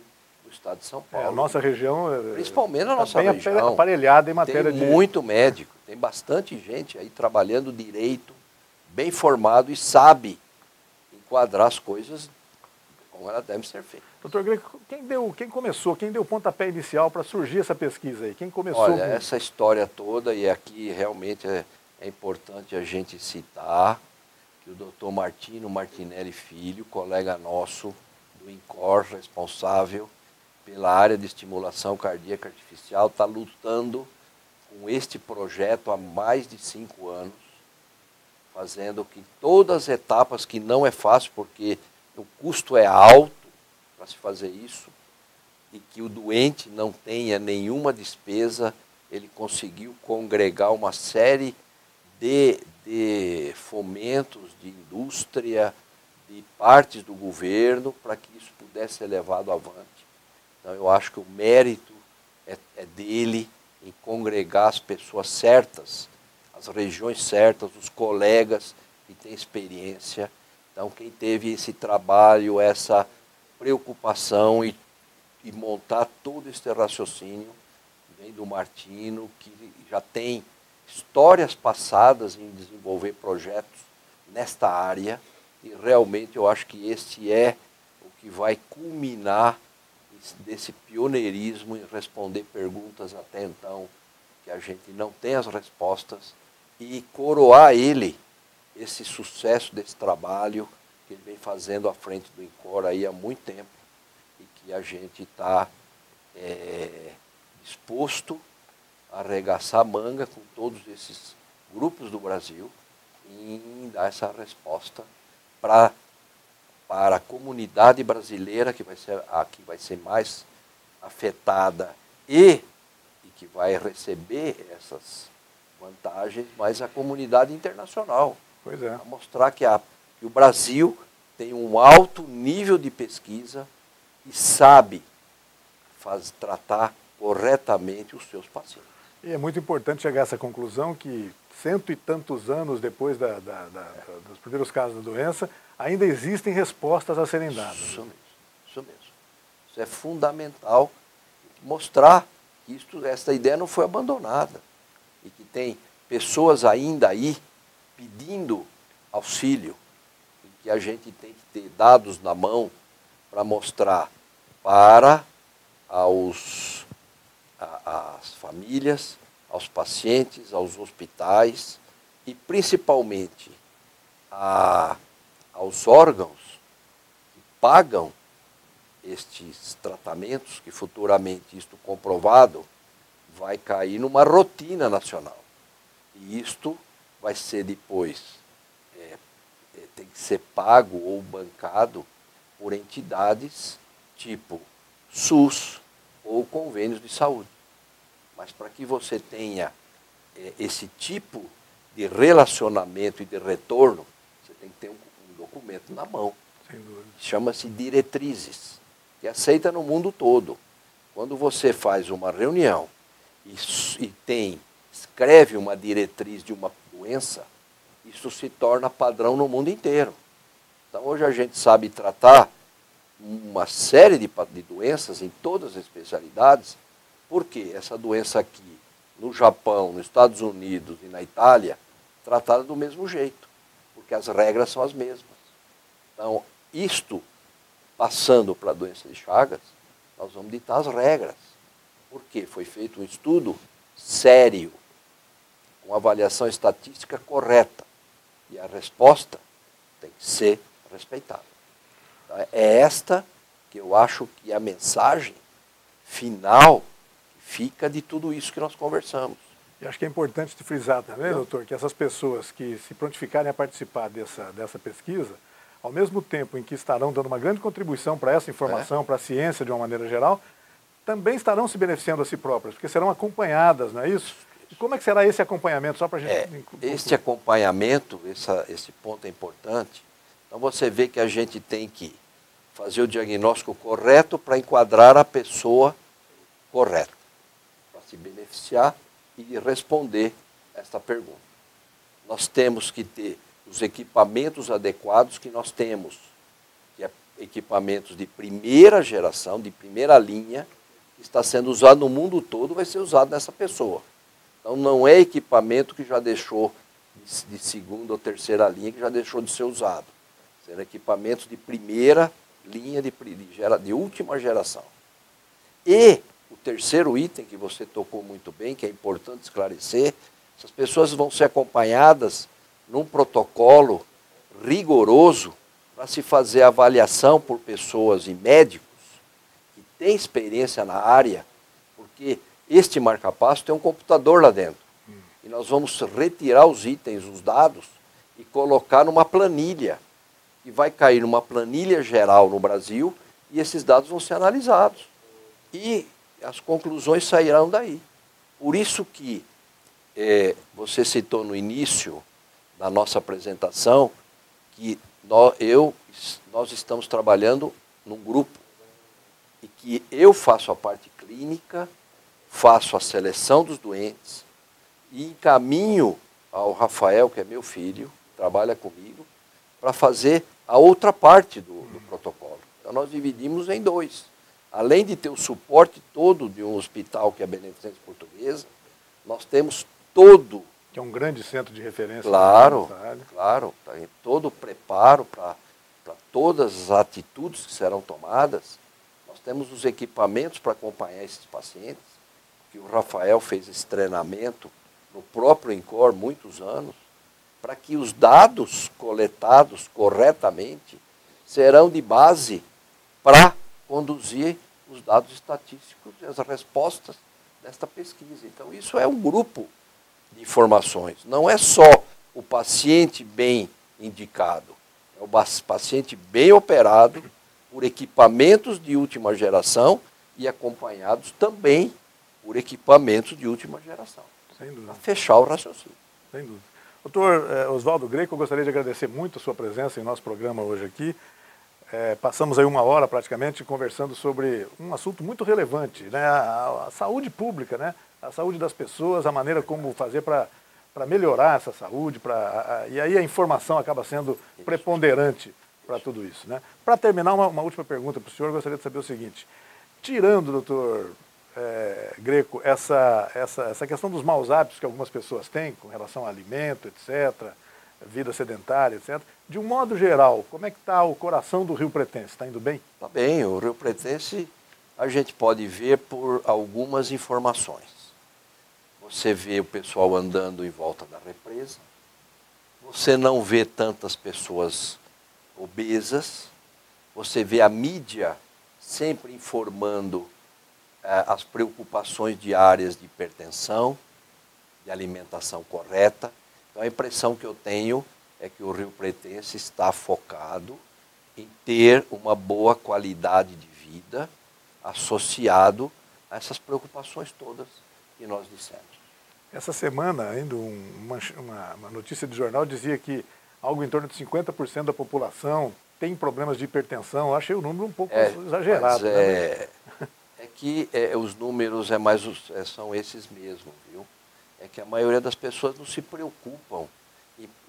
no estado de São Paulo. A nossa região... Principalmente a nossa bem região. Aparelhada em matéria tem muito médico, tem bastante gente aí trabalhando direito, bem formado e sabe em enquadrar as coisas como elas devem ser feitas. Doutor Greco, quem deu o pontapé inicial para surgir essa pesquisa aí? Quem começou? Olha, essa história toda, e aqui realmente é importante a gente citar que o Dr. Martino Martinelli Filho, colega nosso do INCOR, responsável pela área de estimulação cardíaca artificial, está lutando com este projeto há mais de 5 anos, fazendo que todas as etapas, que não é fácil, porque o custo é alto para se fazer isso, e que o doente não tenha nenhuma despesa, ele conseguiu congregar uma série de fomentos, de indústria, de partes do governo, para que isso pudesse ser levado avante. Então eu acho que o mérito é dele em congregar as pessoas certas, as regiões certas, os colegas que têm experiência. Então, quem teve esse trabalho, essa preocupação e montar todo esse raciocínio, vem do Martino, que já tem histórias passadas em desenvolver projetos nesta área, e realmente eu acho que este é o que vai culminar desse pioneirismo em responder perguntas até então que a gente não tem as respostas, e coroar ele esse sucesso desse trabalho que ele vem fazendo à frente do INCOR aí há muito tempo, e que a gente está disposto a arregaçar a manga com todos esses grupos do Brasil em dar essa resposta para a comunidade brasileira, que vai ser a que vai ser mais afetada e que vai receber essas vantagens, mas a comunidade internacional. Pois é. Para mostrar que o Brasil tem um alto nível de pesquisa e sabe tratar corretamente os seus pacientes. E é muito importante chegar a essa conclusão que 100 e tantos anos depois dos primeiros casos da doença, ainda existem respostas a serem dadas. Isso mesmo, isso mesmo. Isso é fundamental, mostrar que essa ideia não foi abandonada e que tem pessoas ainda aí pedindo auxílio, e que a gente tem que ter dados na mão para mostrar para as famílias, aos pacientes, aos hospitais e principalmente aos órgãos que pagam estes tratamentos, que futuramente isto comprovado vai cair numa rotina nacional. E isto vai ser depois, tem que ser pago ou bancado por entidades tipo SUS ou convênios de saúde. Mas para que você tenha esse tipo de relacionamento e de retorno, você tem que ter um documento na mão. Sem dúvida. Chama-se diretrizes, que é aceita no mundo todo. Quando você faz uma reunião e escreve uma diretriz de uma doença, isso se torna padrão no mundo inteiro. Então hoje a gente sabe tratar uma série de doenças em todas as especialidades, porque essa doença aqui, no Japão, nos Estados Unidos e na Itália, tratada do mesmo jeito, porque as regras são as mesmas. Então, isto, passando para a doença de Chagas, nós vamos ditar as regras. Por quê? Foi feito um estudo sério, com avaliação estatística correta, e a resposta tem que ser respeitada. Então, é esta que eu acho que é a mensagem final que fica de tudo isso que nós conversamos. E acho que é importante frisar também, doutor, que essas pessoas que se prontificarem a participar dessa pesquisa, ao mesmo tempo em que estarão dando uma grande contribuição para essa informação, para a ciência de uma maneira geral, também estarão se beneficiando a si próprias, porque serão acompanhadas, não é isso? E como é que será esse acompanhamento, só para a gente... Este acompanhamento, esse ponto é importante. Então você vê que a gente tem que fazer o diagnóstico correto para enquadrar a pessoa correta, para se beneficiar e responder esta pergunta. Nós temos que ter os equipamentos adequados que nós temos, que é equipamentos de primeira geração, de primeira linha, que está sendo usado no mundo todo, vai ser usado nessa pessoa. Então não é equipamento que já deixou de segunda ou terceira linha, que já deixou de ser usado. Serão equipamentos de primeira linha, de última geração. E o terceiro item que você tocou muito bem, que é importante esclarecer, essas pessoas vão ser acompanhadas num protocolo rigoroso para se fazer avaliação por pessoas e médicos que têm experiência na área, porque este marca-passo tem um computador lá dentro. E nós vamos retirar os itens, os dados, e colocar numa planilha, que vai cair numa planilha geral no Brasil, e esses dados vão ser analisados. E as conclusões sairão daí. Por isso que você citou no início da nossa apresentação que nós estamos trabalhando num grupo e que eu faço a parte clínica, faço a seleção dos doentes e encaminho ao Rafael, que é meu filho, trabalha comigo, para fazer a outra parte do protocolo. Então nós dividimos em dois. Além de ter o suporte todo de um hospital que é a Beneficência Portuguesa, nós temos todo... Que é um grande centro de referência. Claro, claro. Tá em todo o preparo para todas as atitudes que serão tomadas. Nós temos os equipamentos para acompanhar esses pacientes, que o Rafael fez esse treinamento no próprio INCOR muitos anos, para que os dados coletados corretamente serão de base para conduzir os dados estatísticos e as respostas desta pesquisa. Então, isso é um grupo de informações. Não é só o paciente bem indicado, é o paciente bem operado por equipamentos de última geração e acompanhados também por equipamentos de última geração. Sem dúvida. Para fechar o raciocínio. Sem dúvida. Doutor Oswaldo Greco, eu gostaria de agradecer muito a sua presença em nosso programa hoje aqui. Passamos aí 1 hora praticamente conversando sobre um assunto muito relevante, né? A saúde pública, né? A saúde das pessoas, a maneira como fazer para melhorar essa saúde, e aí a informação acaba sendo preponderante para tudo isso, né? Para terminar, uma última pergunta para o senhor, eu gostaria de saber o seguinte: tirando, doutor Greco, essa questão dos maus hábitos que algumas pessoas têm com relação a alimento, etc., vida sedentária, etc., de um modo geral, como é que está o coração do Rio Pretense? Está indo bem? Está bem, o Rio Pretense a gente pode ver por algumas informações. Você vê o pessoal andando em volta da represa, você não vê tantas pessoas obesas, você vê a mídia sempre informando as preocupações diárias de hipertensão, de alimentação correta. Então a impressão que eu tenho é que o Rio Pretense está focado em ter uma boa qualidade de vida associado a essas preocupações todas que nós dissemos. Essa semana, ainda uma notícia de jornal dizia que algo em torno de 50% da população tem problemas de hipertensão. Eu achei o número um pouco exagerado. Né? É que os números são esses mesmos, viu? É que a maioria das pessoas não se preocupam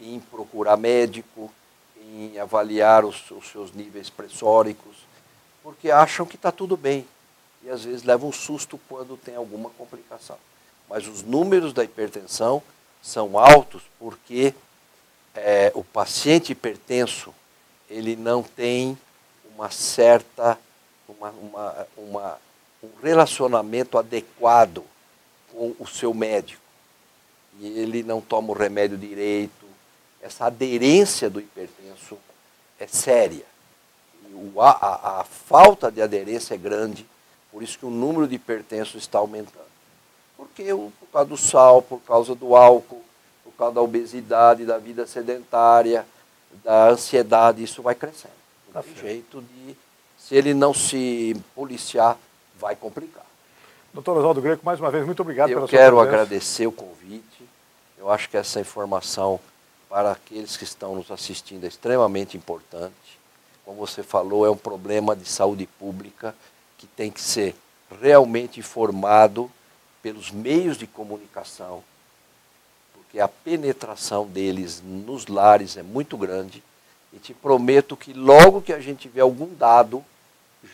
em procurar médico, em avaliar os seus níveis pressóricos, porque acham que está tudo bem. E às vezes levam um susto quando tem alguma complicação. Mas os números da hipertensão são altos porque o paciente hipertenso ele não tem um relacionamento adequado com o seu médico. E ele não toma o remédio direito. Essa aderência do hipertenso é séria. E a falta de aderência é grande, por isso que o número de hipertensos está aumentando. Porque por causa do sal, por causa do álcool, por causa da obesidade, da vida sedentária, da ansiedade, isso vai crescendo. Não tem jeito de, se ele não se policiar, vai complicar. Doutor Oswaldo Greco, mais uma vez, muito obrigado pela sua presença. Eu quero agradecer o convite. Eu acho que essa informação para aqueles que estão nos assistindo é extremamente importante. Como você falou, é um problema de saúde pública que tem que ser realmente informado pelos meios de comunicação, porque a penetração deles nos lares é muito grande. E te prometo que logo que a gente tiver algum dado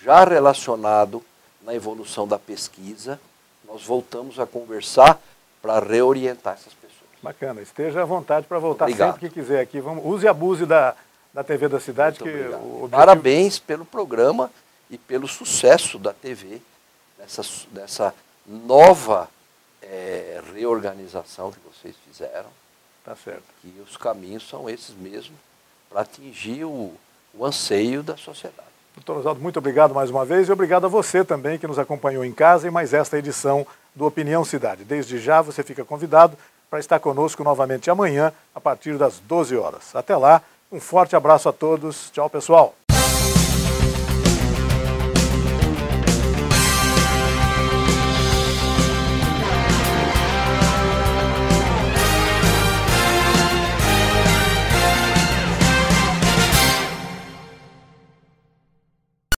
já relacionado na evolução da pesquisa, nós voltamos a conversar para reorientar essas pessoas. Bacana, esteja à vontade para voltar. Obrigado. Sempre que quiser aqui. Use e abuse da da TV da cidade. Muito que obrigado. o objetivo... Parabéns pelo programa e pelo sucesso da TV, nessa nova reorganização que vocês fizeram. Tá certo. E os caminhos são esses mesmos para atingir o anseio da sociedade. Doutor Oswaldo, muito obrigado mais uma vez e obrigado a você também que nos acompanhou em casa em mais esta edição do Opinião Cidade. Desde já você fica convidado para estar conosco novamente amanhã a partir das 12 horas. Até lá, um forte abraço a todos. Tchau, pessoal.